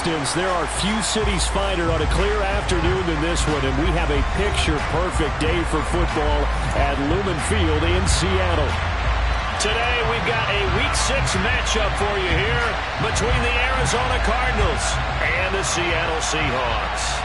distance, there are few cities finer on a clear afternoon than this one, and we have a picture-perfect day for football at Lumen Field in Seattle. Today, we've got a Week 6 matchup for you here between the Arizona Cardinals and the Seattle Seahawks.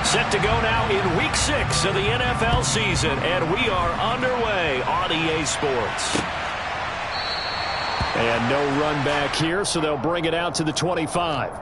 Set to go now in Week 6 of the NFL season, and we are underway on EA Sports. And no run back here, so they'll bring it out to the 25.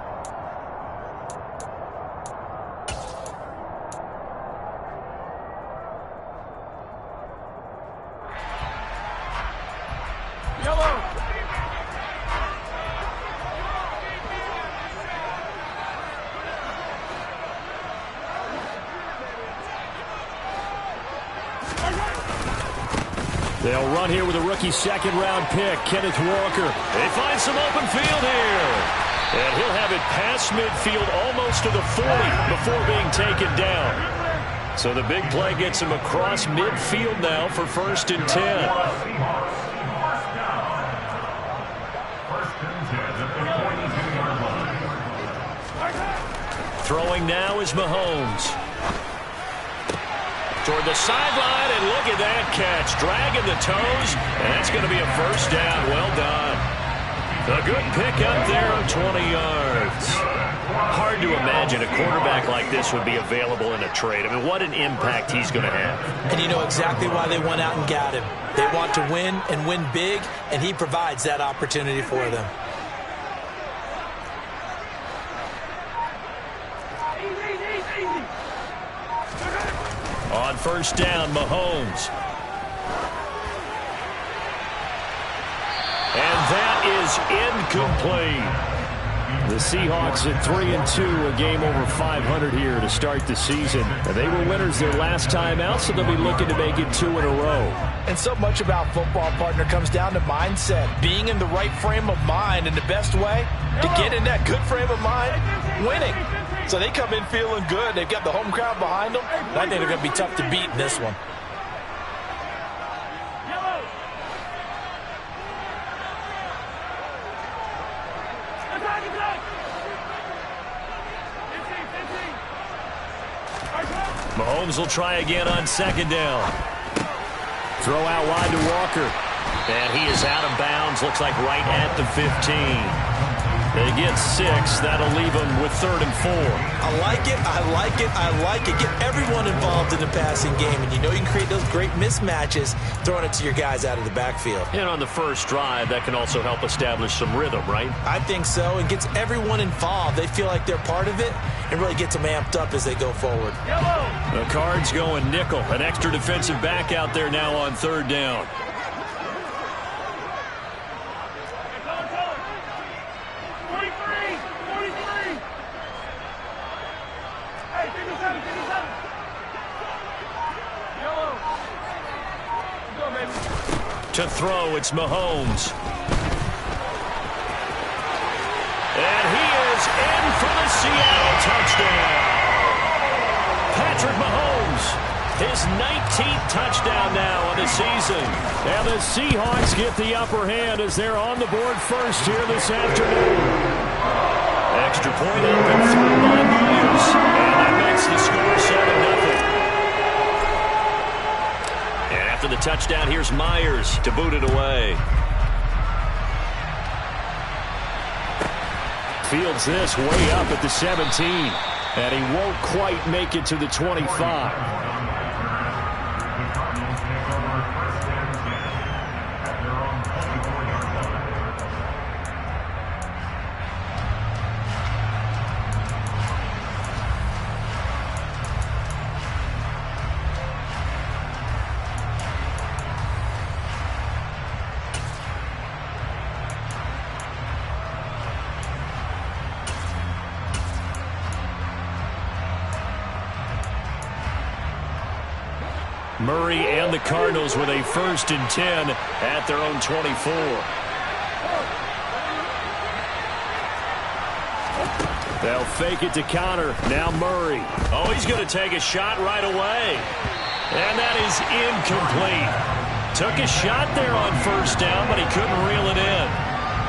They'll run here with a rookie second-round pick, Kenneth Walker. They find some open field here. And he'll have it past midfield almost to the 40 before being taken down. So the big play gets him across midfield now for 1st and 10. Throwing now is Mahomes. Toward the sideline, and look at that catch. Dragging the toes, and that's going to be a 1st down. Well done. A good pick up there of 20 yards. Hard to imagine a quarterback like this would be available in a trade. I mean, what an impact he's going to have. And you know exactly why they went out and got him. They want to win and win big, and he provides that opportunity for them. On 1st down, Mahomes. And that is incomplete. The Seahawks at 3-2, a game over 500 here to start the season. And they were winners their last time out, so they'll be looking to make it 2 in a row. And so much about football, partner, comes down to mindset. Being in the right frame of mind, and the best way to get in that good frame of mind, winning. So they come in feeling good. They've got the home crowd behind them. I think they're going to be tough to beat in this one. Mahomes will try again on 2nd down. Throw out wide to Walker. And he is out of bounds. Looks like right at the 15. They get 6. That'll leave them with 3rd and 4. I like it. I like it. I like it. Get everyone involved in the passing game. And you know you can create those great mismatches throwing it to your guys out of the backfield. And on the first drive, that can also help establish some rhythm, right? I think so. It gets everyone involved. They feel like they're part of it and really gets them amped up as they go forward. The Cards going nickel. An extra defensive back out there now on 3rd down. To throw, it's Mahomes. And he is in for the Seattle touchdown. Patrick Mahomes, his 19th touchdown now of the season. And the Seahawks get the upper hand as they're on the board first here this afternoon. Extra point up and through by Myers. And that makes the score 7-0. After the touchdown, here's Myers to boot it away. Fields this way up at the 17. And he won't quite make it to the 25. Murray and the Cardinals with a 1st and 10 at their own 24. They'll fake it to counter. Now Murray. Oh, he's going to take a shot right away. And that is incomplete. Took a shot there on first down, but he couldn't reel it in.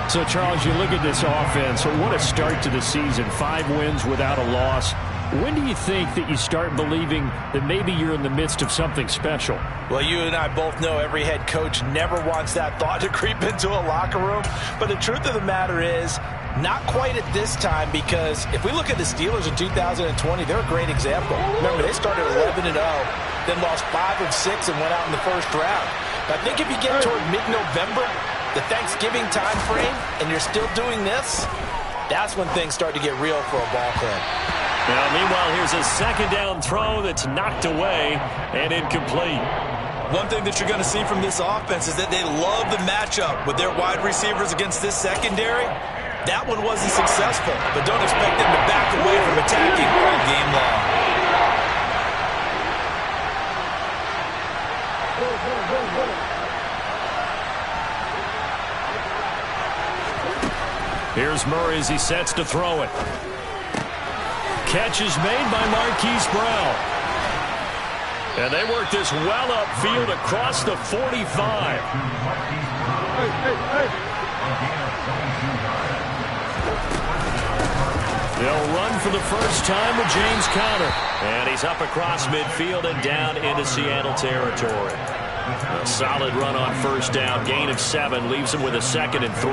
So, Charles, you look at this offense. What a start to the season. 5 wins without a loss. When do you think that you start believing that maybe you're in the midst of something special? Well, you and I both know every head coach never wants that thought to creep into a locker room. But the truth of the matter is, not quite at this time, because if we look at the Steelers in 2020, they're a great example. Remember, they started 11-0, then lost 5 of 6 and went out in the first round. But I think if you get toward mid-November, the Thanksgiving time frame, and you're still doing this, that's when things start to get real for a ball club. Now, meanwhile, here's a second down throw that's knocked away and incomplete. One thing that you're going to see from this offense is that they love the matchup with their wide receivers against this secondary. That one wasn't successful, but don't expect them to back away from attacking all game long. Here's Murray as he sets to throw it. Catch is made by Marquise Brown. And they work this well upfield across the 45. They'll run for the first time with James Conner. And he's up across midfield and down into Seattle territory. A solid run on first down. Gain of 7 leaves him with a 2nd and 3.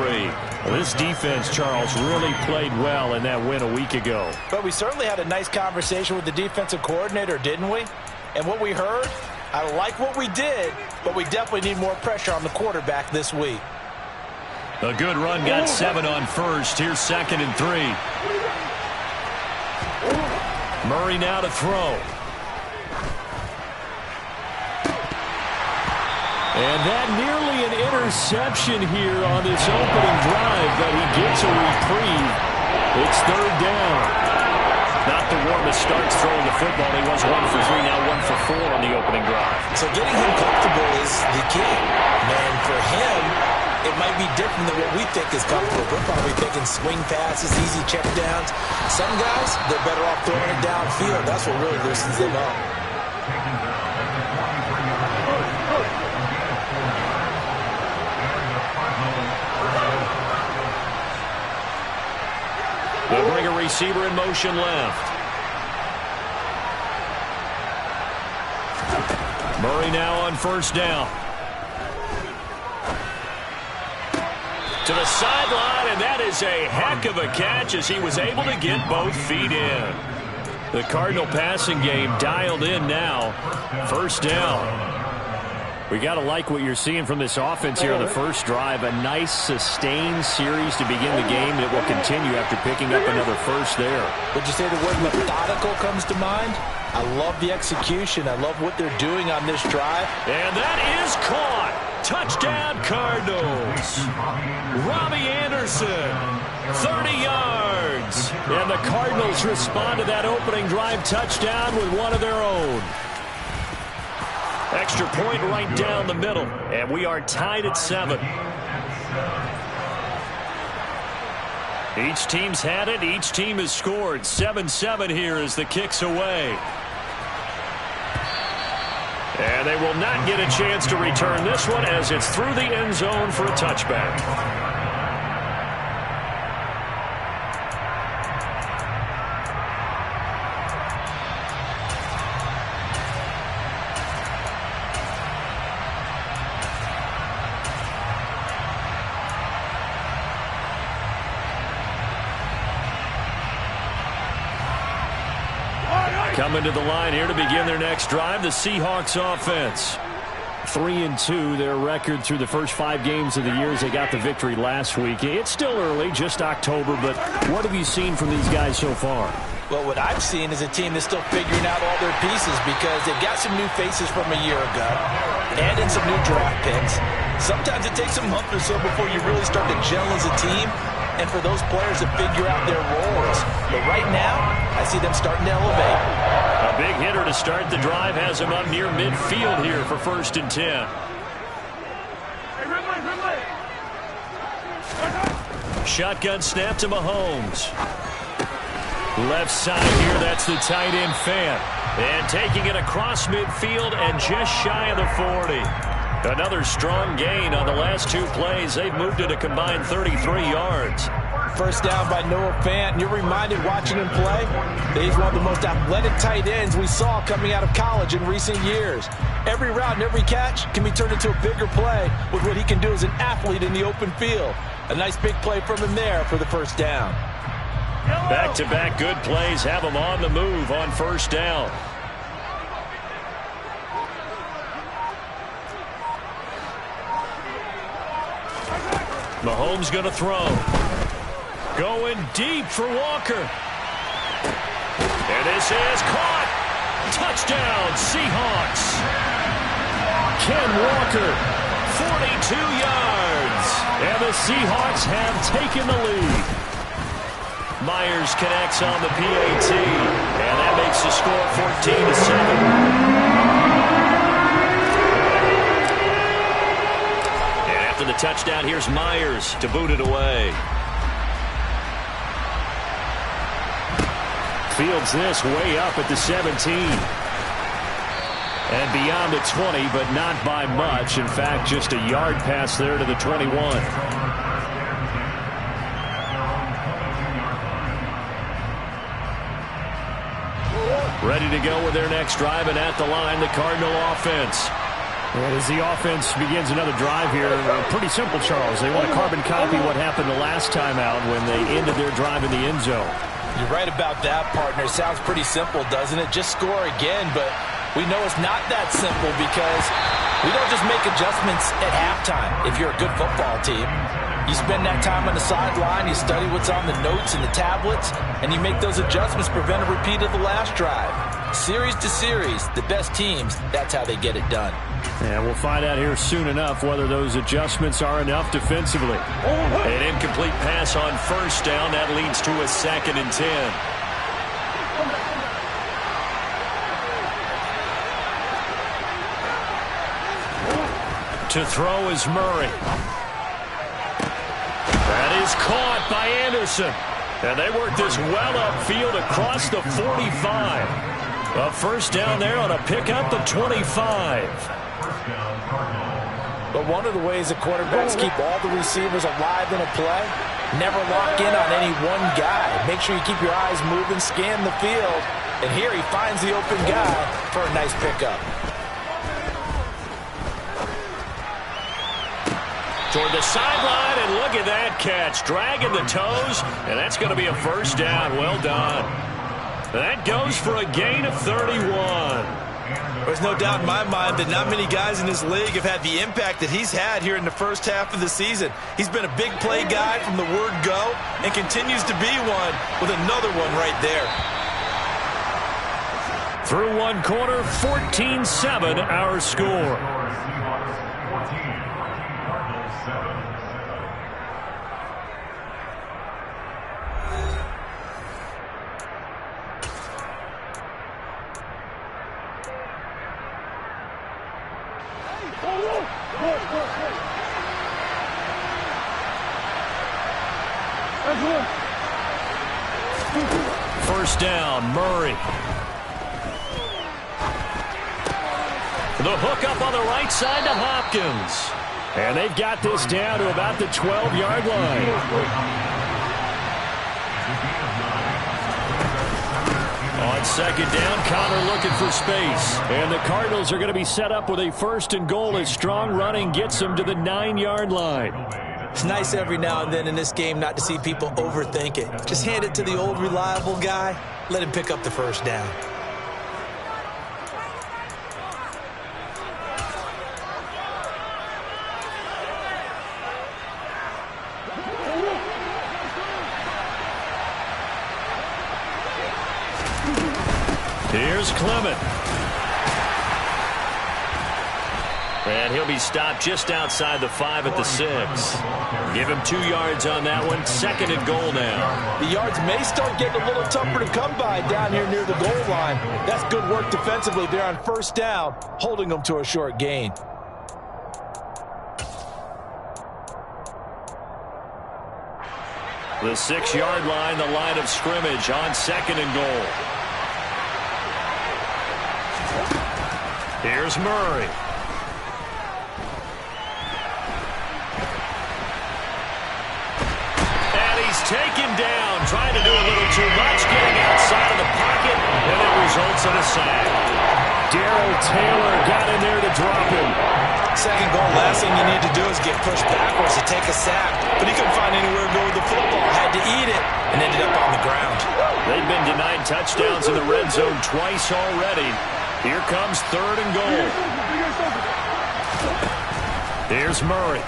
Well, this defense, Charles, really played well in that win a week ago. But we certainly had a nice conversation with the defensive coordinator, didn't we? And what we heard, I like what we did, but we definitely need more pressure on the quarterback this week. A good run, got 7 on first. Here's 2nd and 3. Murray now to throw. And that nearly an interception here on this opening drive, but he gets a reprieve. It's 3rd down. Not the warmest starts throwing the football. He was 1 for 3, now 1 for 4 on the opening drive. So getting him comfortable is the key. And for him, it might be different than what we think is comfortable. We're probably thinking swing passes, easy check downs. Some guys, they're better off throwing it downfield. That's what really loosens them up. They'll bring a receiver in motion left. Murray now on first down. To the sideline, and that is a heck of a catch as he was able to get both feet in. The Cardinal passing game dialed in now. First down. We got to like what you're seeing from this offense here on the first drive. A nice, sustained series to begin the game that will continue after picking up another first there. Would you say the word methodical comes to mind? I love the execution. I love what they're doing on this drive. And that is caught. Touchdown, Cardinals. Robbie Anderson, 30 yards. And the Cardinals respond to that opening drive touchdown with one of their own. Extra point right down the middle, and we are tied at 7. Each team's had it. Each team has scored. 7-7 here as the kick's away. And they will not get a chance to return this one as it's through the end zone for a touchback. Coming to the line here to begin their next drive, the Seahawks offense. 3-2, their record through the first 5 games of the year as they got the victory last week. It's still early, just October, but what have you seen from these guys so far? Well, what I've seen is a team that's still figuring out all their pieces because they've got some new faces from a year ago and in some new draft picks. Sometimes it takes a month or so before you really start to gel as a team and for those players to figure out their roles. But right now, I see them starting to elevate. A big hitter to start the drive has him up near midfield here for 1st and 10. Shotgun snap to Mahomes. Left side here, that's the tight end Fant. And taking it across midfield and just shy of the 40. Another strong gain on the last two plays. They've moved it a combined 33 yards. First down by Noah Fant. You're reminded watching him play that he's one of the most athletic tight ends we saw coming out of college in recent years. Every route and every catch can be turned into a bigger play with what he can do as an athlete in the open field. A nice big play from him there for the first down. Back-to-back good plays have him on the move on first down. Mahomes going to throw. Going deep for Walker. And this is caught. Touchdown, Seahawks. Ken Walker, 42 yards. And the Seahawks have taken the lead. Myers connects on the PAT. And that makes the score 14-7. And after the touchdown, here's Myers to boot it away. Fields this way up at the 17. And beyond the 20, but not by much. In fact, just a yard pass there to the 21. Ready to go with their next drive, and at the line, the Cardinal offense. And as the offense begins another drive here, pretty simple, Charles. They want to carbon copy what happened the last time out when they ended their drive in the end zone. You're right about that, partner. Sounds pretty simple, doesn't it? Just score again, but we know it's not that simple because we don't just make adjustments at halftime. If you're a good football team, you spend that time on the sideline, you study what's on the notes and the tablets, and you make those adjustments, prevent a repeat of the last drive. Series to series, the best teams, that's how they get it done. And we'll find out here soon enough whether those adjustments are enough defensively. An incomplete pass on first down. That leads to a 2nd and 10. To throw is Murray. That is caught by Anderson. And they work this well upfield across the 45. A first down there on a pickup of 25. But one of the ways that quarterbacks keep all the receivers alive in a play, never lock in on any one guy. Make sure you keep your eyes moving, scan the field. And here he finds the open guy for a nice pickup. Toward the sideline, and look at that catch. Dragging the toes, and that's going to be a first down. Well done. That goes for a gain of 31. There's no doubt in my mind that not many guys in this league have had the impact that he's had here in the first half of the season. He's been a big play guy from the word go and continues to be one with another one right there. Through one quarter, 14-7 our score. First down, Murray. The hook up on the right side to Hopkins. And they've got this down to about the 12-yard line. On second down, Connor looking for space. And the Cardinals are going to be set up with a first and goal as strong running gets them to the 9-yard line. It's nice every now and then in this game not to see people overthink it. Just hand it to the old reliable guy. Let him pick up the first down. Here's Clement. And he'll be stopped just outside the 5 at the 6. Give him 2 yards on that one. Second and goal now. The yards may start getting a little tougher to come by down here near the goal line. That's good work defensively there on first down, holding them to a short gain. The 6-yard line, the line of scrimmage on 2nd and goal. Here's Murray. And he's taken down, trying to do a little too much, getting outside of the pocket, and it results in a sack. Darrell Taylor got in there to drop him. 2nd goal, last thing you need to do is get pushed backwards to take a sack. But he couldn't find anywhere to go with the football. Had to eat it and ended up on the ground. They've been denied touchdowns in the red zone twice already. Here comes 3rd and goal. Here's Murray.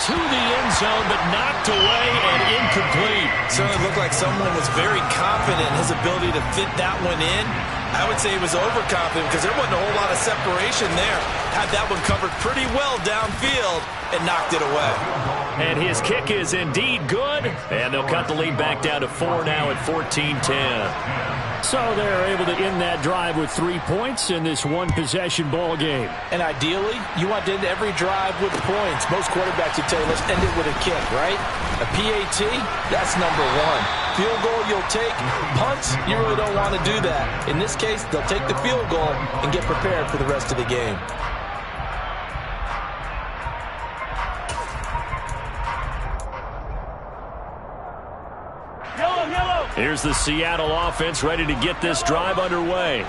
To the end zone, but knocked away and incomplete. Certainly looked like someone was very confident in his ability to fit that one in. I would say he was overconfident because there wasn't a whole lot of separation there. Had that one covered pretty well downfield and knocked it away. And his kick is indeed good. And they'll cut the lead back down to 4 now at 14-10. So they're able to end that drive with 3 points in this one-possession ball game. And ideally, you want to end every drive with points. Most quarterbacks would tell you, let's end it with a kick, right? A PAT, that's number 1. Field goal you'll take. Punts, you really don't want to do that. In this case, they'll take the field goal and get prepared for the rest of the game. Here's the Seattle offense ready to get this drive underway.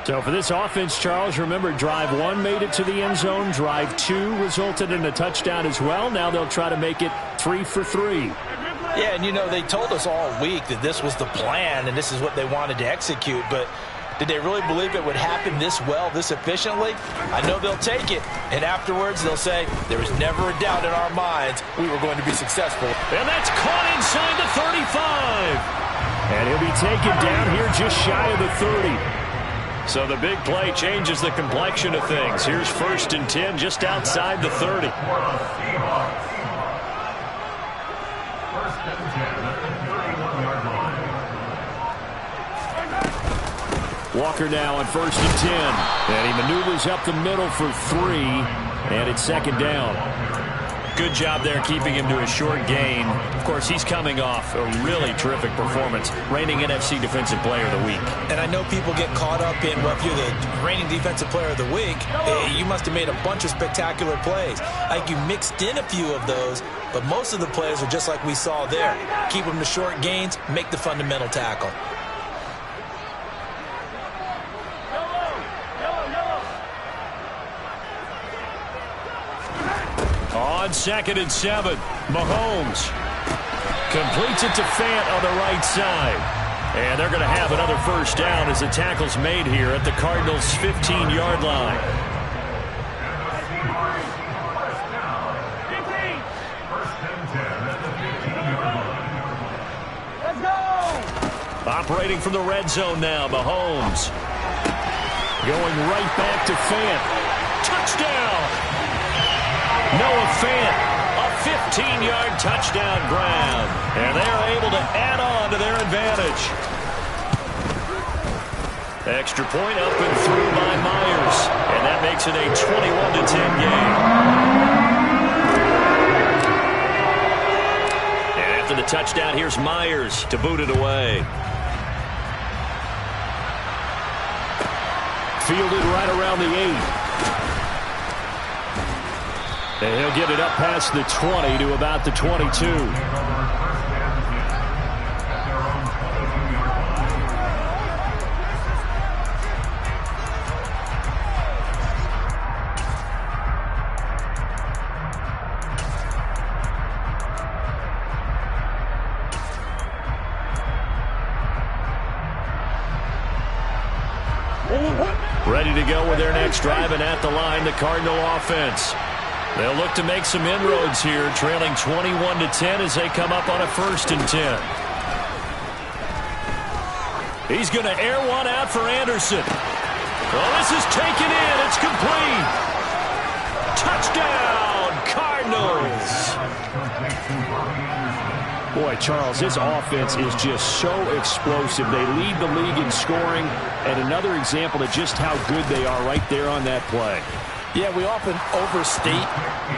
So for this offense, Charles, remember, drive 1 made it to the end zone. Drive 2 resulted in a touchdown as well. Now they'll try to make it 3 for 3. Yeah, and you know, they told us all week that this was the plan and this is what they wanted to execute, but did they really believe it would happen this well, this efficiently? I know they'll take it, and afterwards they'll say, there was never a doubt in our minds we were going to be successful. And that's caught inside the 35. And he'll be taken down here just shy of the 30. So the big play changes the complexion of things. Here's 1st and 10 just outside the 30. Walker now on 1st and 10. And he maneuvers up the middle for 3. And it's 2nd down. Good job there keeping him to a short gain. Of course, he's coming off a really terrific performance, reigning NFC Defensive Player of the Week. And I know people get caught up in, well, if you're the reigning Defensive Player of the Week, you must have made a bunch of spectacular plays. Like you mixed in a few of those, but most of the plays are just like we saw there. Keep them to short gains, make the fundamental tackle. On 2nd and 7, Mahomes completes it to Fant on the right side. And they're going to have another 1st down as the tackle's made here at the Cardinals' 15-yard line. Let's go! Operating from the red zone now, Mahomes. Going right back to Fant. Touchdown! Noah Fant, a 15-yard touchdown grab. And they are able to add on to their advantage. Extra point up and through by Myers. And that makes it a 21-10 game. And after the touchdown, here's Myers to boot it away. Fielded right around the 8. And he'll get it up past the 20 to about the 22. Ready to go with their next drive, and at the line, the Cardinal offense. They'll look to make some inroads here, trailing 21-10 as they come up on a 1st and 10. He's going to air one out for Anderson. Well, this is taken in. It's complete. Touchdown, Cardinals. Boy, Charles, this offense is just so explosive. They lead the league in scoring, and another example of just how good they are right there on that play. Yeah, we often overstate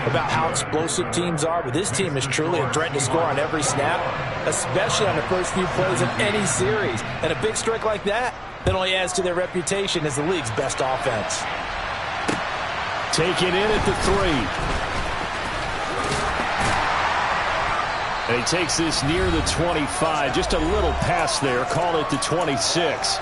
about how explosive teams are, but this team is truly a threat to score on every snap, especially on the first few plays of any series. And a big strike like that only adds to their reputation as the league's best offense. Taken in at the 3. And he takes this near the 25. Just a little pass there. Call it the 26.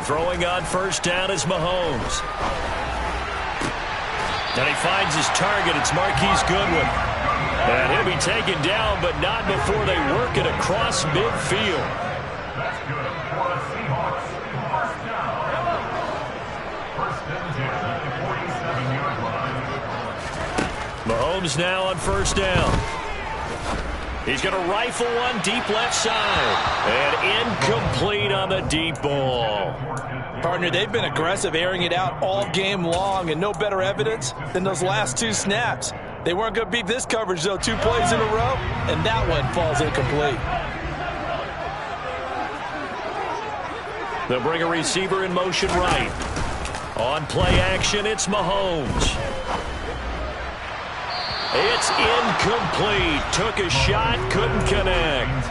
Throwing on first down is Mahomes. And he finds his target. It's Marquise Goodwin. And he'll be taken down, but not before they work it across midfield. That's good for the Seahawks. First down. First and 10 at the 47-yard line. Mahomes now on first down. He's going to rifle one deep left side. And incomplete on the deep ball. Partner, they've been aggressive, airing it out all game long, and no better evidence than those last 2 snaps. They weren't going to beat this coverage, though, 2 plays in a row, and that one falls incomplete. They'll bring a receiver in motion right. On play action, it's Mahomes. It's incomplete. Took a shot, couldn't connect.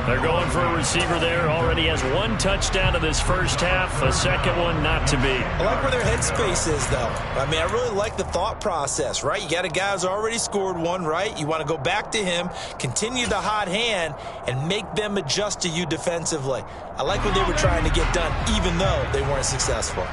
They're going for a receiver there. Already has 1 touchdown in this first half. A second one not to be. I like where their headspace is, though. I mean, I really like the thought process, right? You got a guy who's already scored 1, right? You want to go back to him, continue the hot hand, and make them adjust to you defensively. I like what they were trying to get done, even though they weren't successful.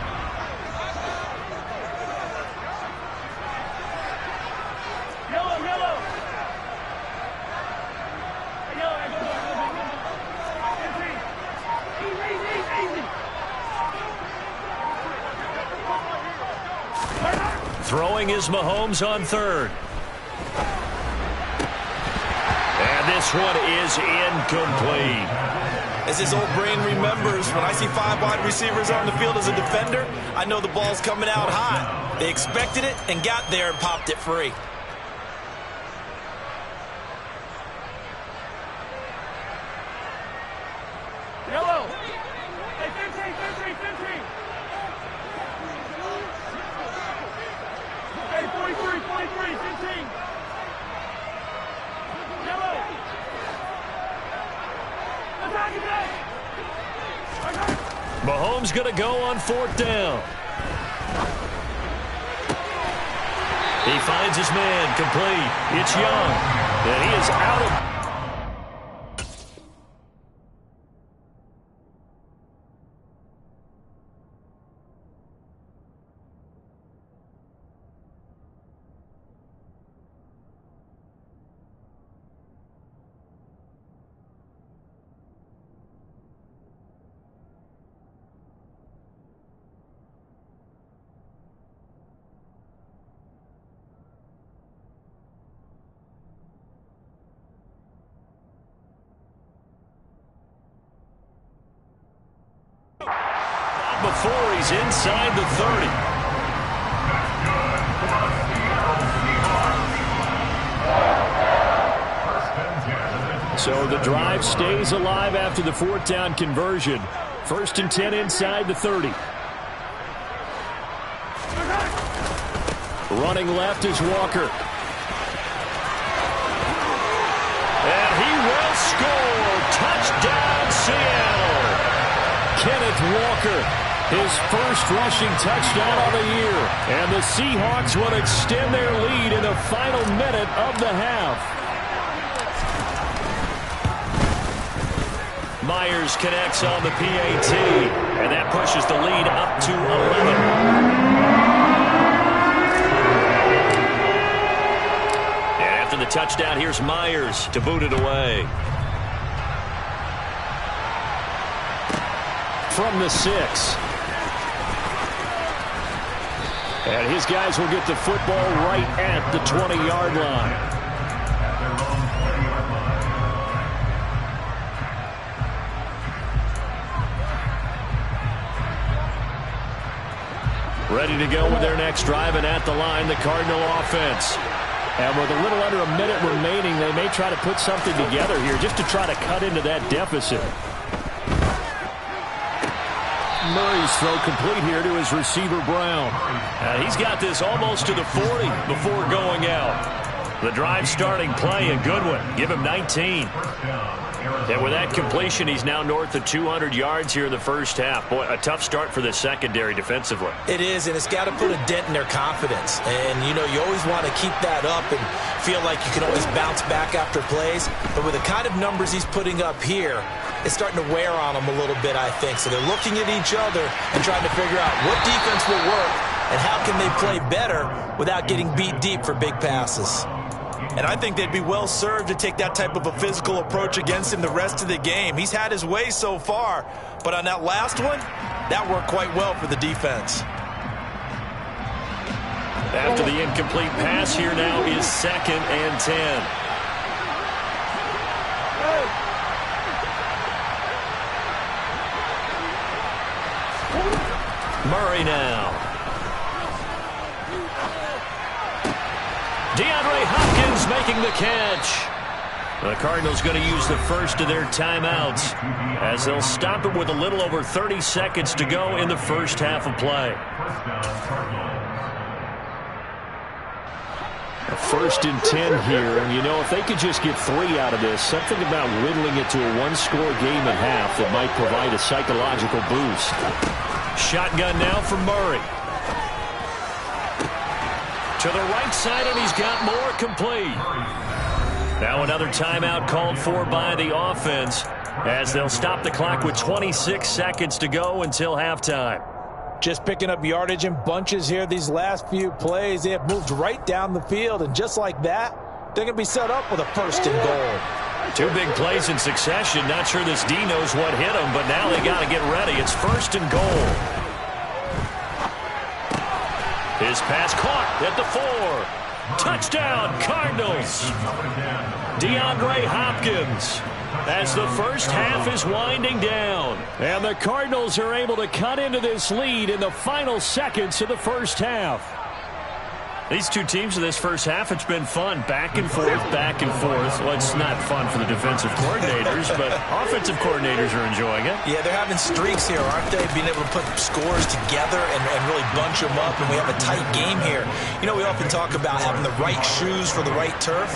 Throwing is Mahomes on third. And this one is incomplete. As his old brain remembers, when I see 5 wide receivers on the field as a defender, I know the ball's coming out hot. They expected it and got there and popped it free. Yellow. Hey, 15, 15, 15. Hey, 43, 43, 15. Yellow. Attack, attack. Mahomes going to go on 4th down. He finds his man complete. It's Young. And he is out of... before he's inside the 30. So the drive stays alive after the 4th down conversion. 1st and 10 inside the 30. Running left is Walker. And he will score. Touchdown, Seattle. Kenneth Walker, his first rushing touchdown of the year. And the Seahawks will extend their lead in the final minute of the half. Myers connects on the PAT, and that pushes the lead up to 11. And after the touchdown, here's Myers to boot it away. From the 6. And his guys will get the football right at the 20-yard line. Ready to go with their next drive, and at the line, the Cardinal offense. And with a little under a minute remaining, they may try to put something together here just to try to cut into that deficit. Murray's throw complete here to his receiver, Brown. He's got this almost to the 40 before going out. The drive starting play, a good one. Give him 19. And with that completion, he's now north of 200 yards here in the first half. Boy, a tough start for the secondary defensively. It is, and it's got to put a dent in their confidence. And, you know, you always want to keep that up and feel like you can always bounce back after plays. But with the kind of numbers he's putting up here, it's starting to wear on them a little bit, I think. So they're looking at each other and trying to figure out what defense will work and how can they play better without getting beat deep for big passes. And I think they'd be well served to take that type of a physical approach against him the rest of the game. He's had his way so far, but on that last one, that worked quite well for the defense. After the incomplete pass, here now is 2nd and 10. Murray now. DeAndre Hopkins making the catch. The Cardinals going to use the first of their timeouts as they'll stop it with a little over 30 seconds to go in the first half of play. A 1st and 10 here, and you know, if they could just get 3 out of this, something about whittling it to a one-score game at half that might provide a psychological boost. Shotgun now for Murray. To the right side, and he's got more complete. Now another timeout called for by the offense as they'll stop the clock with 26 seconds to go until halftime. Just picking up yardage in bunches here these last few plays. They have moved right down the field, and just like that, they're going to be set up with a 1st and goal. 2 big plays in succession. Not sure this D knows what hit him, but now they got to get ready. It's 1st and goal. His pass caught at the 4. Touchdown, Cardinals. DeAndre Hopkins as the first half is winding down. And the Cardinals are able to cut into this lead in the final seconds of the first half. These two teams in this first half, it's been fun. Back and forth, back and forth. Well, it's not fun for the defensive coordinators, but offensive coordinators are enjoying it. Yeah, they're having streaks here, aren't they? Being able to put scores together and really bunch them up, and we have a tight game here. You know, we often talk about having the right shoes for the right turf.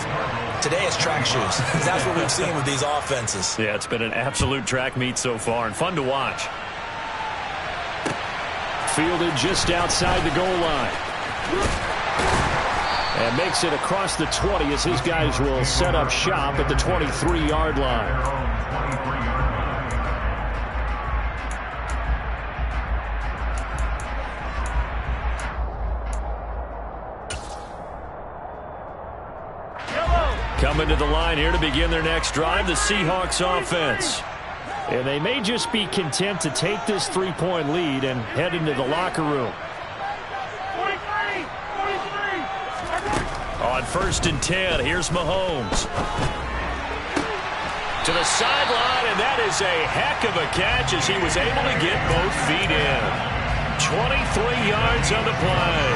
Today it's track shoes. That's what we've seen with these offenses. Yeah, it's been an absolute track meet so far, and fun to watch. Fielded just outside the goal line. And makes it across the 20 as his guys will set up shop at the 23-yard line. Coming to the line here to begin their next drive, the Seahawks offense. And they may just be content to take this 3-point lead and head into the locker room. On 1st and 10, here's Mahomes. To the sideline, and that is a heck of a catch as he was able to get both feet in. 23 yards on the play.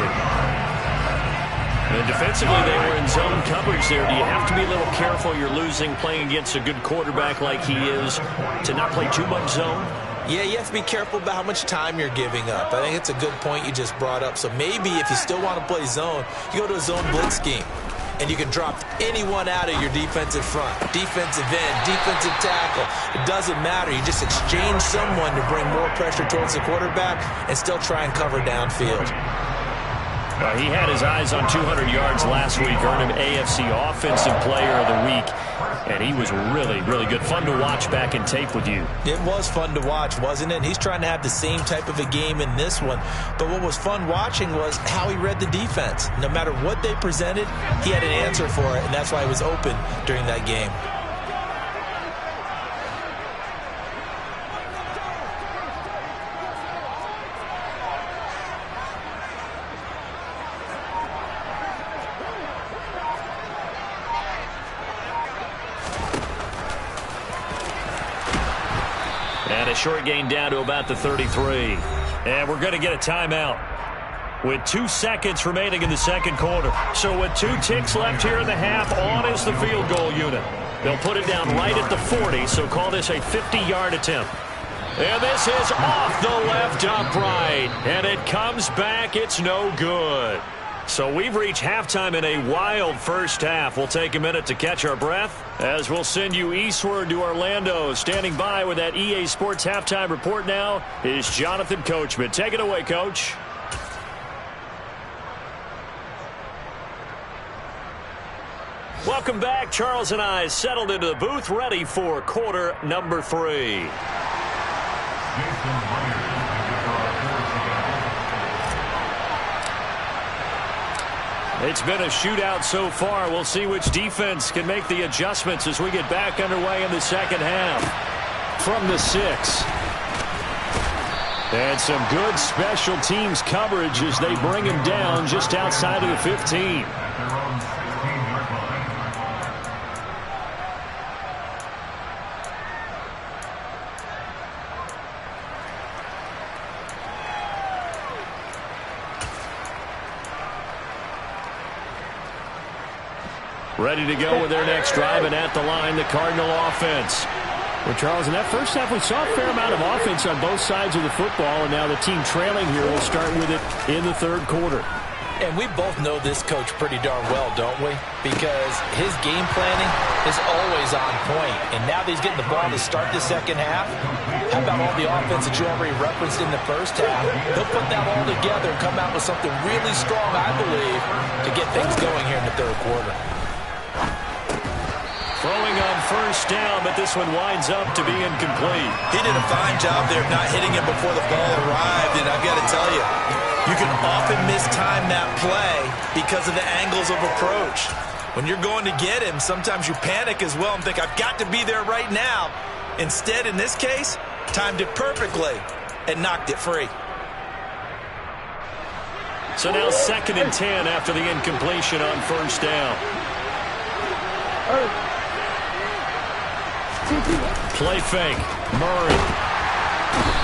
And defensively, they were in zone coverage there. Do you have to be a little careful? You're losing playing against a good quarterback like he is to not play too much zone? Yeah, you have to be careful about how much time you're giving up. I think it's a good point you just brought up. So maybe if you still want to play zone, you go to a zone blitz scheme. And you can drop anyone out of your defensive front. Defensive end, defensive tackle. It doesn't matter. You just exchange someone to bring more pressure towards the quarterback and still try and cover downfield. He had his eyes on 200 yards last week, earned him AFC Offensive Player of the Week, and he was really, really good. Fun to watch back in tape with you. It was fun to watch, wasn't it? And he's trying to have the same type of a game in this one. But what was fun watching was how he read the defense. No matter what they presented, he had an answer for it, and that's why he was open during that game. And a short gain down to about the 33. And we're going to get a timeout. with 2 seconds remaining in the second quarter. So with 2 ticks left here in the half, on is the field goal unit. They'll put it down right at the 40, so call this a 50-yard attempt. And this is off the left upright. And it comes back. It's no good. So we've reached halftime in a wild first half. We'll take a minute to catch our breath as we'll send you eastward to Orlando. Standing by with that EA Sports halftime report now is Jonathan Coachman. Take it away, Coach. Welcome back. Charles and I settled into the booth, ready for quarter number 3. It's been a shootout so far. We'll see which defense can make the adjustments as we get back underway in the second half. From the 6. And some good special teams coverage as they bring him down just outside of the 15. Ready to go with their next drive, and at the line, the Cardinal offense. Well, Charles, in that first half, we saw a fair amount of offense on both sides of the football, and now the team trailing here will start with it in the third quarter. And we both know this coach pretty darn well, don't we? Because his game planning is always on point. And now that he's getting the ball to start the second half, how about all the offense that you already referenced in the first half? He'll put that all together and come out with something really strong, I believe, to get things going here in the third quarter. Throwing on first down, but this one winds up to be incomplete. He did a fine job there of not hitting it before the ball arrived, and I've got to tell you, you can often mistime that play because of the angles of approach. When you're going to get him, sometimes you panic as well and think, I've got to be there right now. Instead, in this case, timed it perfectly and knocked it free. So now 2nd and 10 after the incompletion on first down. Play fake. Murray.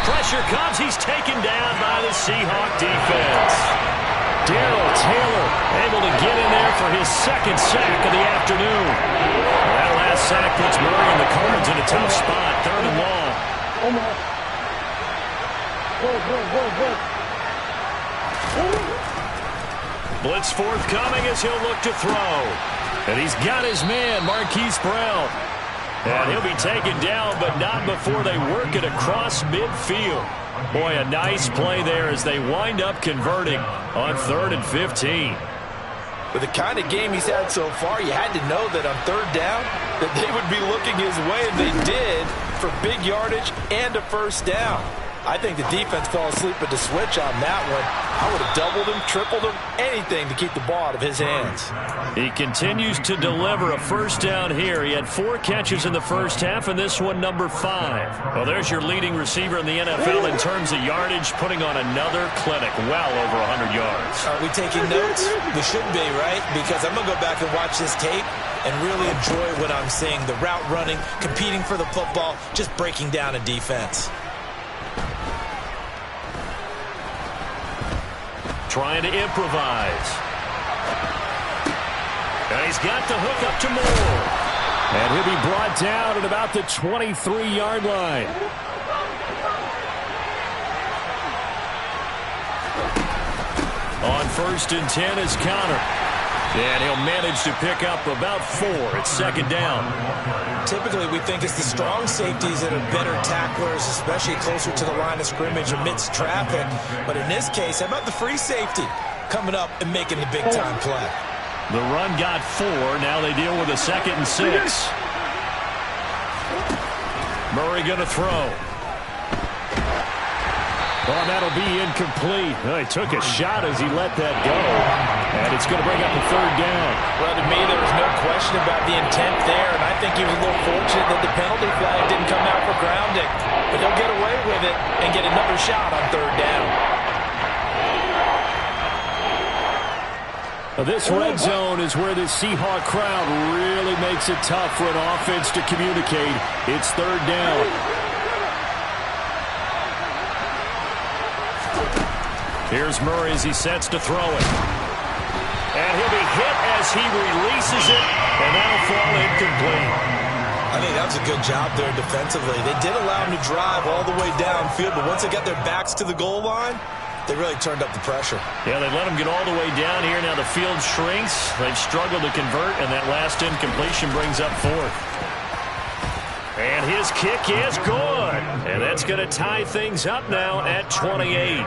Pressure comes. He's taken down by the Seahawk defense. Darrell Taylor able to get in there for his 2nd sack of the afternoon. That last sack puts Murray and the Cards in a tough spot. 3rd and long. Blitz forthcoming as he'll look to throw. And he's got his man, Marquise Brown. And he'll be taken down, but not before they work it across midfield. Boy, a nice play there as they wind up converting on 3rd and 15. With the kind of game he's had so far, you had to know that on 3rd down that they would be looking his way, and they did, for big yardage and a first down. I think the defense fell asleep at the switch on that one. I would have doubled him, tripled him, anything to keep the ball out of his hands. He continues to deliver a first down here. He had 4 catches in the first half, and this one number 5. Well, there's your leading receiver in the NFL in terms of yardage, putting on another clinic, well over 100 yards. Are we taking notes? We should be, right? Because I'm going to go back and watch this tape and really enjoy what I'm seeing. The route running, competing for the football, just breaking down a defense. Trying to improvise. And he's got the hook up to Moore. And he'll be brought down at about the 23-yard line. On 1st and 10 is Connor. And he'll manage to pick up about 4. It's 2nd down. Typically, we think it's the strong safeties that are better tacklers, especially closer to the line of scrimmage amidst traffic. But in this case, how about the free safety coming up and making the big-time play? The run got 4. Now they deal with a 2nd and 6. Murray going to throw. Oh, that'll be incomplete. Oh, he took a shot as he let that go. And it's going to bring up a 3rd down. Well, to me, there was no question about the intent there. And I think he was a little fortunate that the penalty flag didn't come out for grounding. But they'll get away with it and get another shot on 3rd down. Well, this red zone is where the Seahawk crowd really makes it tough for an offense to communicate. It's 3rd down. Here's Murray as he sets to throw it. And he'll be hit as he releases it, and that'll fall incomplete. I think that was a good job there defensively. They did allow him to drive all the way downfield, but once they got their backs to the goal line, they really turned up the pressure. Yeah, they let him get all the way down here. Now the field shrinks. They've struggled to convert, and that last incompletion brings up fourth. And his kick is good. And that's going to tie things up now at 28.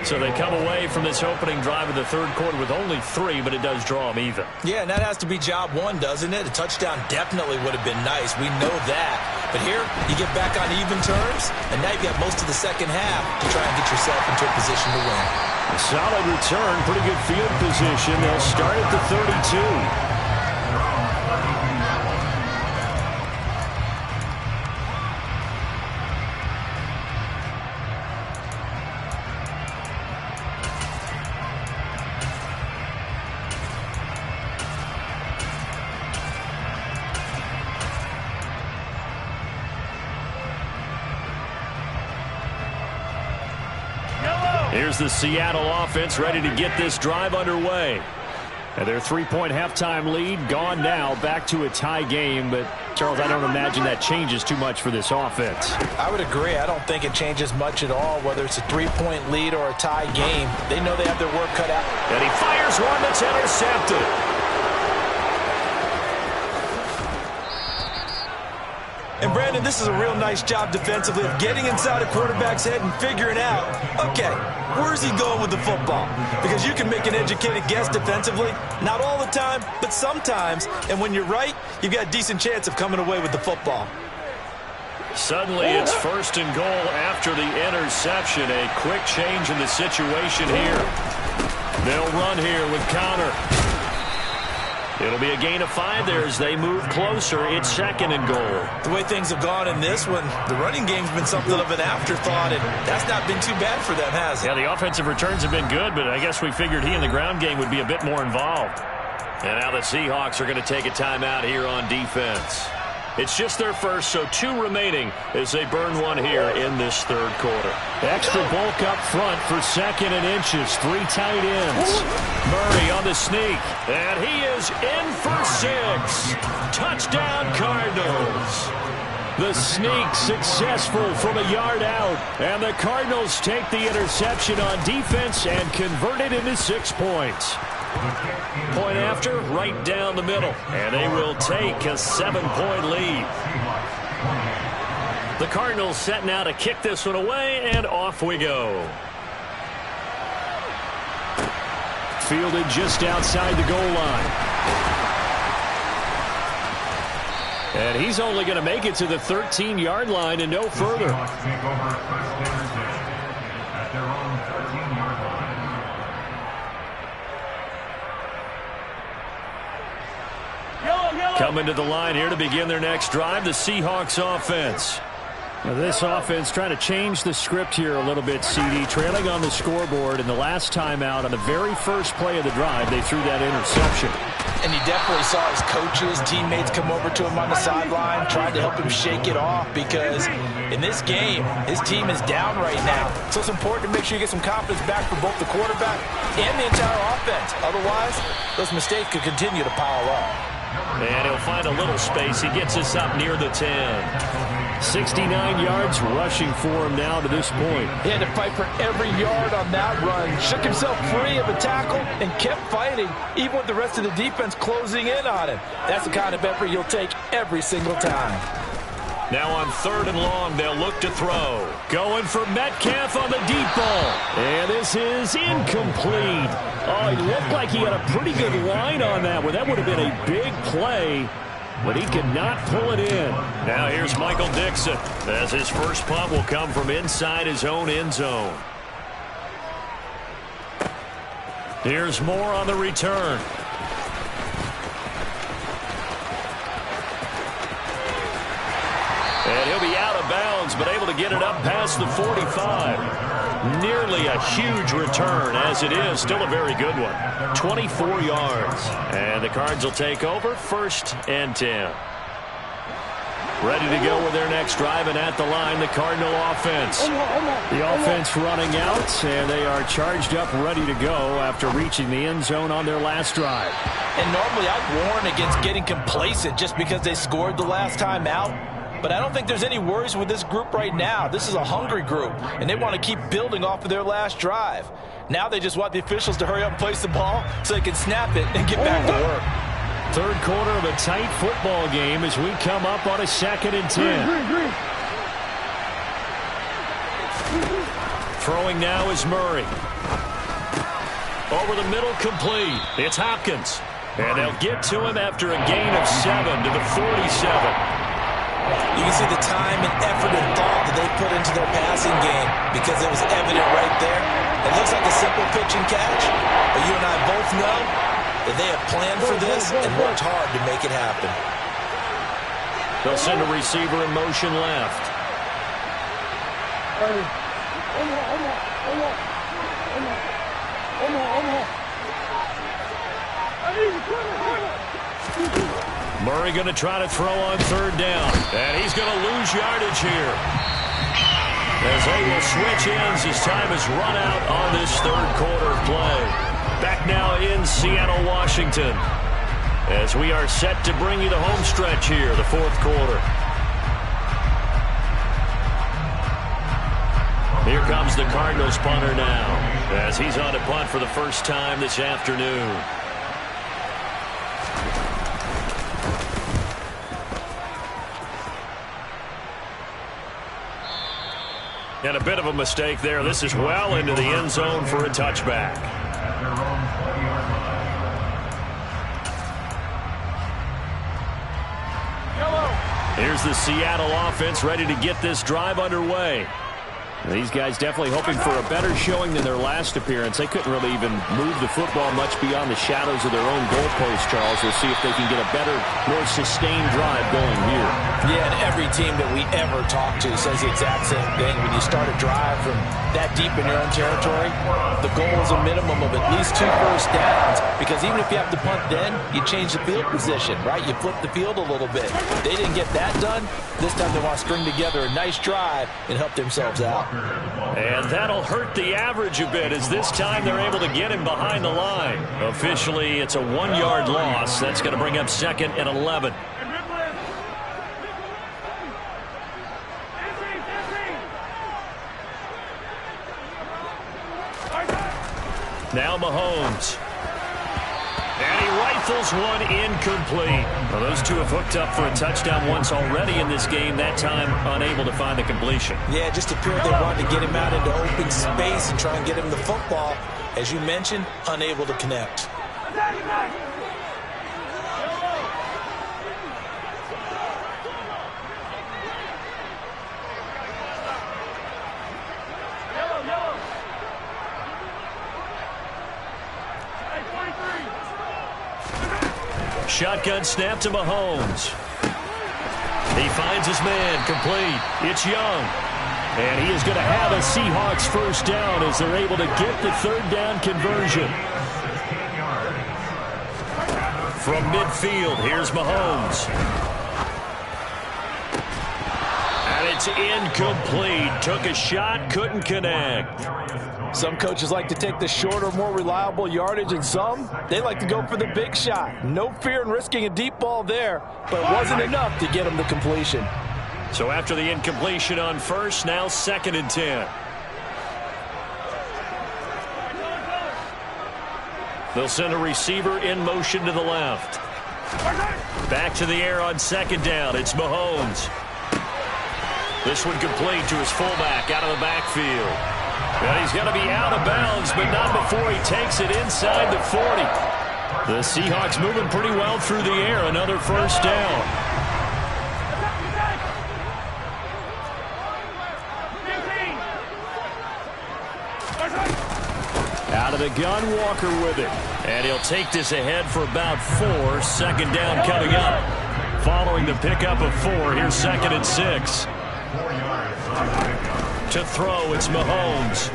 So they come away from this opening drive of the third quarter with only 3, but it does draw them even. Yeah, and that has to be job one, doesn't it? A touchdown definitely would have been nice. We know that. But here, you get back on even terms, and now you've got most of the second half to try and get yourself into a position to win. A solid return, pretty good field position. They'll start at the 32. Here's the Seattle offense ready to get this drive underway. And their 3-point halftime lead gone now, back to a tie game. But, Charles, I don't imagine that changes too much for this offense. I would agree. I don't think it changes much at all, whether it's a 3-point lead or a tie game. They know they have their work cut out. And he fires one that's intercepted. And, Brandon, this is a real nice job defensively of getting inside a quarterback's head and figuring out, okay, where's he going with the football? Because you can make an educated guess defensively, not all the time, but sometimes. And when you're right, you've got a decent chance of coming away with the football. Suddenly it's first and goal after the interception. A quick change in the situation here. They'll run here with Connor. It'll be a gain of 5 there as they move closer. It's second and goal. The way things have gone in this one, the running game's been something of an afterthought, and that's not been too bad for them, has it? Yeah, the offensive returns have been good, but I guess we figured he in the ground game would be a bit more involved. And now the Seahawks are going to take a timeout here on defense. It's just their first, so 2 remaining as they burn one here in this third quarter. Extra bulk up front for second and inches. 3 tight ends. Murray on the sneak. And he is in for 6. Touchdown Cardinals. The sneak successful from a yard out. And the Cardinals take the interception on defense and convert it into 6 points. Point after, right down the middle. And they will take a 7-point lead. The Cardinals set now to kick this one away, and off we go. Fielded just outside the goal line. And he's only going to make it to the 13-yard line and no further. Coming to the line here to begin their next drive, the Seahawks offense. Now this offense trying to change the script here a little bit, CD. Trailing on the scoreboard, and the last time out on the very first play of the drive, they threw that interception. And you definitely saw his coaches, teammates come over to him on the sideline, trying to help him shake it off, because in this game, his team is down right now. So it's important to make sure you get some confidence back for both the quarterback and the entire offense. Otherwise, those mistakes could continue to pile up. And he'll find a little space. He gets us up near the 10. 69 yards rushing for him now to this point. He had to fight for every yard on that run. Shook himself free of a tackle and kept fighting, even with the rest of the defense closing in on him. That's the kind of effort you'll take every single time. Now on 3rd and long, they'll look to throw. Going for Metcalf on the deep ball. And this is incomplete. Oh, he looked like he had a pretty good line on that one. That would have been a big play, but he could not pull it in. Now here's Michael Dixon, as his first punt will come from inside his own end zone. Here's Moore on the return. And he'll be out of bounds, but able to get it up past the 45. Nearly a huge return, as it is. Still a very good one. 24 yards. And the Cards will take over 1st and 10. Ready to go with their next drive, and at the line, the Cardinal offense. The offense running out, and they are charged up, ready to go after reaching the end zone on their last drive. And normally I'd warn against getting complacent just because they scored the last time out. But I don't think there's any worries with this group right now. This is a hungry group, and they want to keep building off of their last drive. Now they just want the officials to hurry up and place the ball so they can snap it and get back to work. Third quarter of a tight football game as we come up on a 2nd and 10. Throwing now is Murray. Over the middle, complete. It's Hopkins. And they'll get to him after a gain of 7 to the 47. You can see the time and effort and thought that they put into their passing game because it was evident right there. It looks like a simple pitch and catch, but you and I both know that they have planned for this and worked hard to make it happen. They'll send a receiver in motion left. Murray going to try to throw on 3rd down. And he's going to lose yardage here, as they will switch ends as time has run out on this 3rd quarter of play. Back now in Seattle, Washington, as we are set to bring you the home stretch here, the 4th quarter. Here comes the Cardinals punter now, as he's on to punt for the first time this afternoon. And a bit of a mistake there. This is well into the end zone for a touchback. Here's the Seattle offense ready to get this drive underway. These guys definitely hoping for a better showing than their last appearance. They couldn't really even move the football much beyond the shadows of their own goalpost, Charles. We'll see if they can get a better, more sustained drive going here. Yeah, and every team that we ever talk to says the exact same thing. When you start a drive from that deep in your own territory, the goal is a minimum of at least 2 first downs, because even if you have to punt then, you change the field position, right? You flip the field a little bit. They didn't get that done. This time they want to string together a nice drive and help themselves out. And that'll hurt the average a bit, as this time they're able to get him behind the line. Officially, it's a 1-yard loss. That's going to bring up 2nd and 11. Now Mahomes. And he rifles one incomplete. Well, those two have hooked up for a touchdown once already in this game, that time unable to find the completion. Yeah, it just appeared they wanted to get him out into open space and try and get him the football. As you mentioned, unable to connect. Shotgun snap to Mahomes. He finds his man, complete. It's Young. And he is going to have a Seahawks first down as they're able to get the 3rd down conversion. From midfield, here's Mahomes. And it's incomplete. Took a shot, couldn't connect. Some coaches like to take the shorter, more reliable yardage, and some, they like to go for the big shot. No fear in risking a deep ball there, but it wasn't enough to get him the completion. So after the incompletion on first, now 2nd and 10. They'll send a receiver in motion to the left. Back to the air on 2nd down. It's Mahomes. This one complete to his fullback out of the backfield. And he's going to be out of bounds, but not before he takes it inside the 40. The Seahawks moving pretty well through the air. Another first down. Out of the gun, Walker with it. And he'll take this ahead for about 4. 2nd down coming up. Following the pickup of 4, here's 2nd and 6. To throw, it's Mahomes.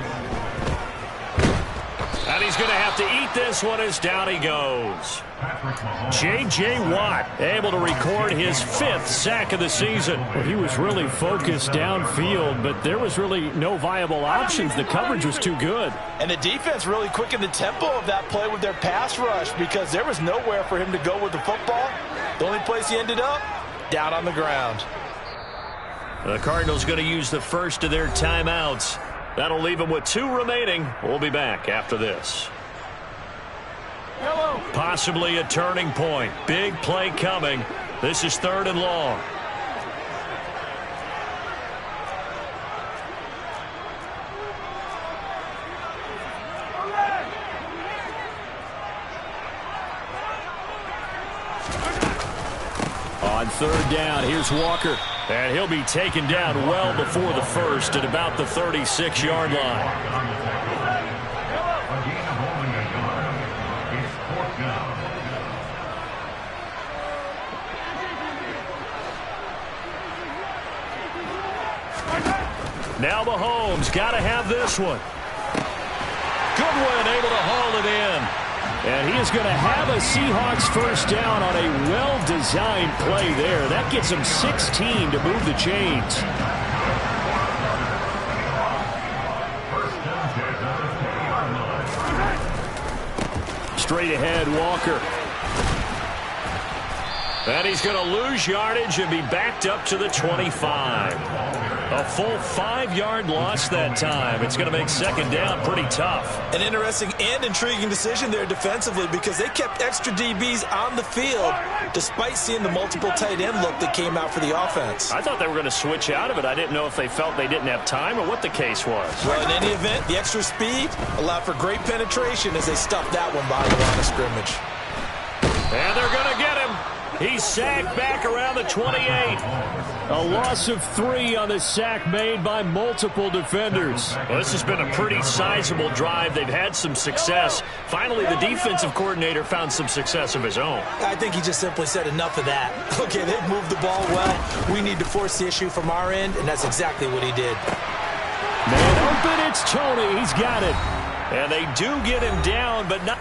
And he's going to have to eat this one as down he goes. J.J. Watt able to record his 5th sack of the season. Well, he was really focused downfield, but there was really no viable options. The coverage was too good. And the defense really quickened the tempo of that play with their pass rush because there was nowhere for him to go with the football. The only place he ended up, down on the ground. The Cardinals going to use the first of their timeouts. That'll leave them with 2 remaining. We'll be back after this. Possibly a turning point. Big play coming. This is 3rd and long. On 3rd down, here's Walker. And he'll be taken down well before the first at about the 36-yard line. A gain of only a yard. It's 4th down. Now Mahomes got to have this one. Goodwin able to haul it in. And he is going to have a Seahawks first down on a well-designed play there. That gets him 16 to move the chains. Straight ahead, Walker. And he's going to lose yardage and be backed up to the 25. A full 5-yard loss that time. It's going to make 2nd down pretty tough. An interesting and intriguing decision there defensively because they kept extra DBs on the field despite seeing the multiple tight end look that came out for the offense. I thought they were going to switch out of it. I didn't know if they felt they didn't have time or what the case was. Well, in any event, the extra speed allowed for great penetration as they stuffed that one by the line of scrimmage. And they're going to get him. He's sacked back around the 28. A loss of 3 on the sack made by multiple defenders. Well, this has been a pretty sizable drive. They've had some success. Finally, the defensive coordinator found some success of his own. I think he just simply said enough of that. Okay, they've moved the ball well. We need to force the issue from our end, and that's exactly what he did. Man open, it's Tony. He's got it. And they do get him down, but not...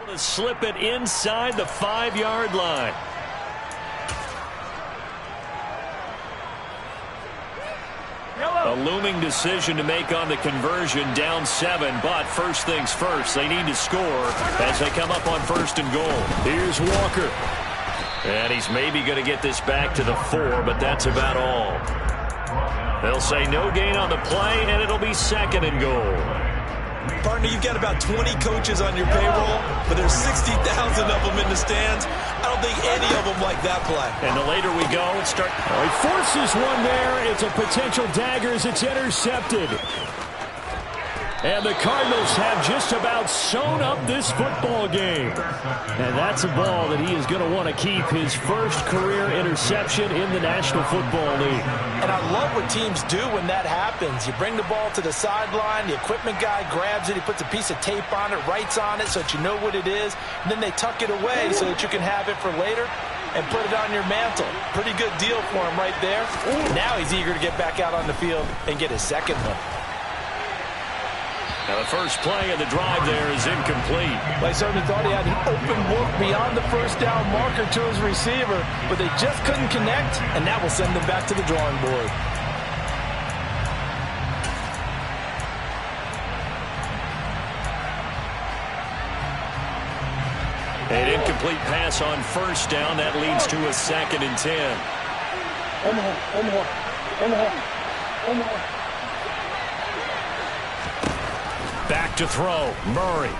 to slip it inside the 5-yard line. A looming decision to make on the conversion, down 7, but first things first, they need to score as they come up on 1st and goal. Here's Walker. And he's maybe going to get this back to the 4, but that's about all. They'll say no gain on the play, and it'll be 2nd and goal. Partner, you've got about 20 coaches on your payroll, but there's 60,000 of them in the stands. I don't think any of them like that play. And the later we go, he forces one there. It's a potential dagger as it's intercepted. And the Cardinals have just about sewn up this football game. And that's a ball that he is going to want to keep, his first career interception in the National Football League. And I love what teams do when that happens. You bring the ball to the sideline, the equipment guy grabs it, he puts a piece of tape on it, writes on it so that you know what it is, and then they tuck it away so that you can have it for later and put it on your mantle. Pretty good deal for him right there. Now he's eager to get back out on the field and get his 2nd one. Now the first play of the drive there is incomplete. Well, I certainly thought he had an open look beyond the first down marker to his receiver, but they just couldn't connect, and that will send them back to the drawing board. An incomplete pass on 1st down. That leads to a 2nd and 10. Back to throw. Murray.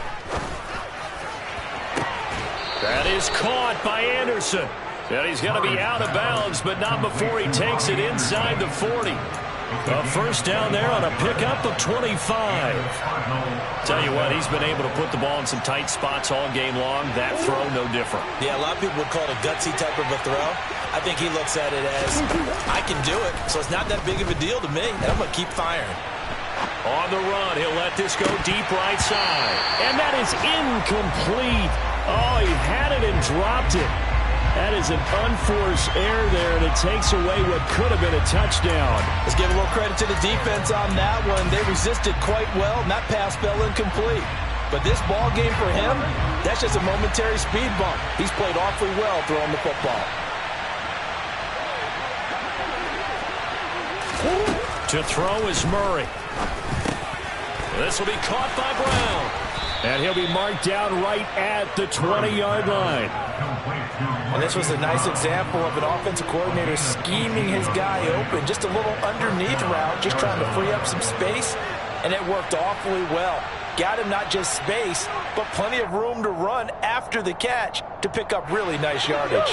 That is caught by Anderson. And he's going to be out of bounds, but not before he takes it inside the 40. A first down there on a pickup of 25. Tell you what, he's been able to put the ball in some tight spots all game long. That throw, no different. Yeah, a lot of people would call it a gutsy type of a throw. I think he looks at it as, I can do it, so it's not that big of a deal to me, and I'm going to keep firing. On the run, he'll let this go deep right side. And that is incomplete. Oh, he had it and dropped it. That is an unforced error there, and it takes away what could have been a touchdown. Let's give a little credit to the defense on that one. They resisted quite well, and that pass fell incomplete. But this ball game for him, that's just a momentary speed bump. He's played awfully well throwing the football. To throw is Murray. This will be caught by Brown. And he'll be marked down right at the 20-yard line. And this was a nice example of an offensive coordinator scheming his guy open. Just a little underneath route, just trying to free up some space. And it worked awfully well. Got him not just space, but plenty of room to run after the catch to pick up really nice yardage.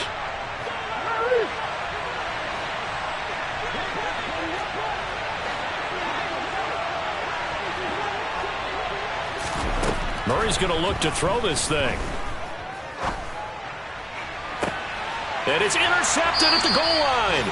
Murray's going to look to throw this thing. And it's intercepted at the goal line.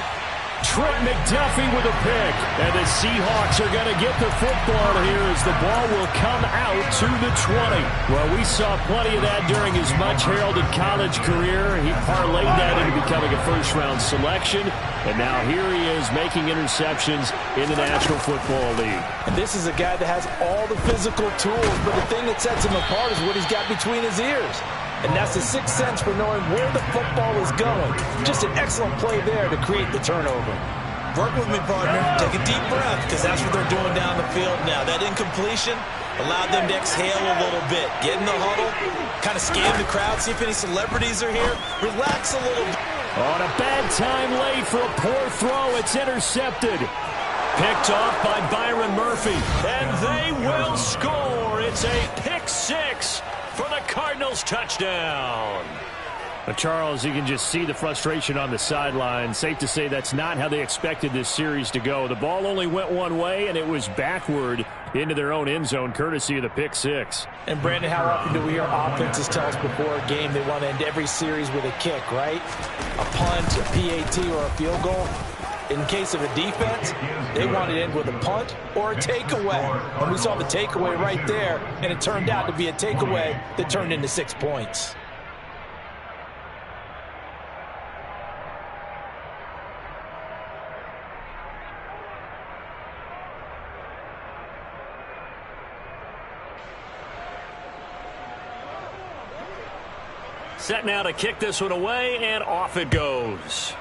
Trent McDuffie with a pick. And the Seahawks are going to get the football here as the ball will come out to the 20. Well, we saw plenty of that during his much-heralded college career. He parlayed that into becoming a first-round selection. And now here he is making interceptions in the National Football League. And this is a guy that has all the physical tools, but the thing that sets him apart is what he's got between his ears. And that's the sixth sense for knowing where the football is going. Just an excellent play there to create the turnover. Work with me, partner. Take a deep breath, because that's what they're doing down the field now. That incompletion allowed them to exhale a little bit. Get in the huddle, kind of scan the crowd, see if any celebrities are here. Relax a little bit. On a bad time late for a poor throw, it's intercepted. Picked off by Byron Murphy. And they will score. It's a pick six for the Cardinals touchdown. Charles, you can just see the frustration on the sideline. Safe to say that's not how they expected this series to go. The ball only went one way, and it was backward into their own end zone, courtesy of the pick six. And, Brandon, how often do we hear offenses tell us before a game they want to end every series with a kick, right? A punt, a PAT, or a field goal. In case of a defense, they want to end with a punt or a takeaway. And we saw the takeaway right there, and it turned out to be a takeaway that turned into 6 points. Set now to kick this one away, and off it goes.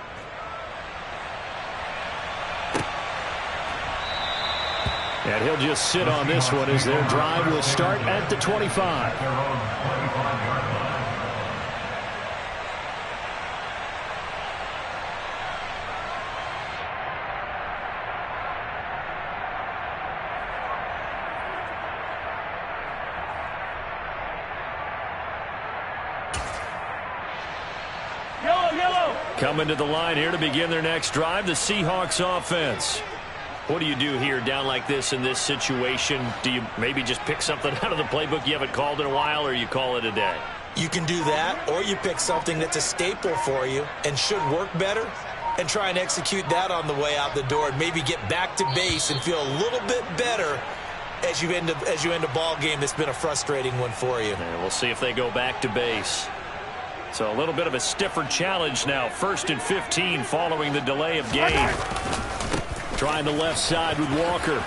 And he'll just sit on this one as their drive will start at the 25. Coming to the line here to begin their next drive, the Seahawks offense. What do you do here down like this in this situation? Do you maybe just pick something out of the playbook you haven't called in a while, or you call it a day? You can do that, or you pick something that's a staple for you and should work better and try and execute that on the way out the door and maybe get back to base and feel a little bit better as you end a ball game that's been a frustrating one for you. And we'll see if they go back to base. So a little bit of a stiffer challenge now. 1st and 15 following the delay of game. Trying the left side with Walker.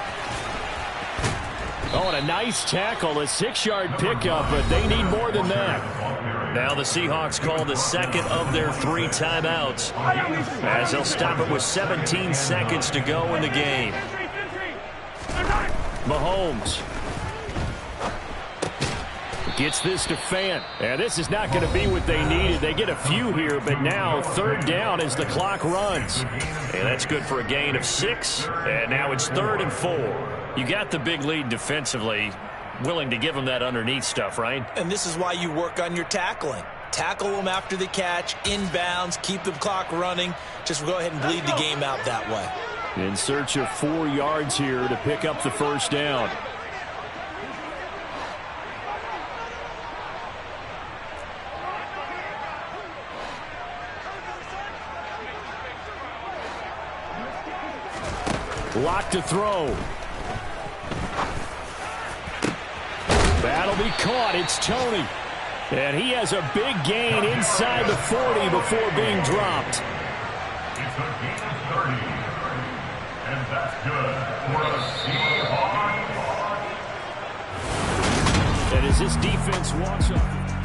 Oh, and a nice tackle, a 6-yard pickup, but they need more than that. Now the Seahawks call the second of their 3 timeouts, as they'll stop it with 17 seconds to go in the game. Mahomes gets this to Fant, and this is not going to be what they needed. They get a few here, but now 3rd down as the clock runs. And that's good for a gain of 6, and now it's 3rd and 4. You got the big lead defensively, willing to give them that underneath stuff, right? And this is why you work on your tackling. Tackle them after the catch, inbounds, keep the clock running. Just go ahead and bleed the game out that way. In search of 4 yards here to pick up the first down. Lock to throw. That'll be caught. It's Tony. And he has a big gain inside the 40 before being dropped. It's a gain of 30. And that's good for a Seahawks. And as this defense walks up.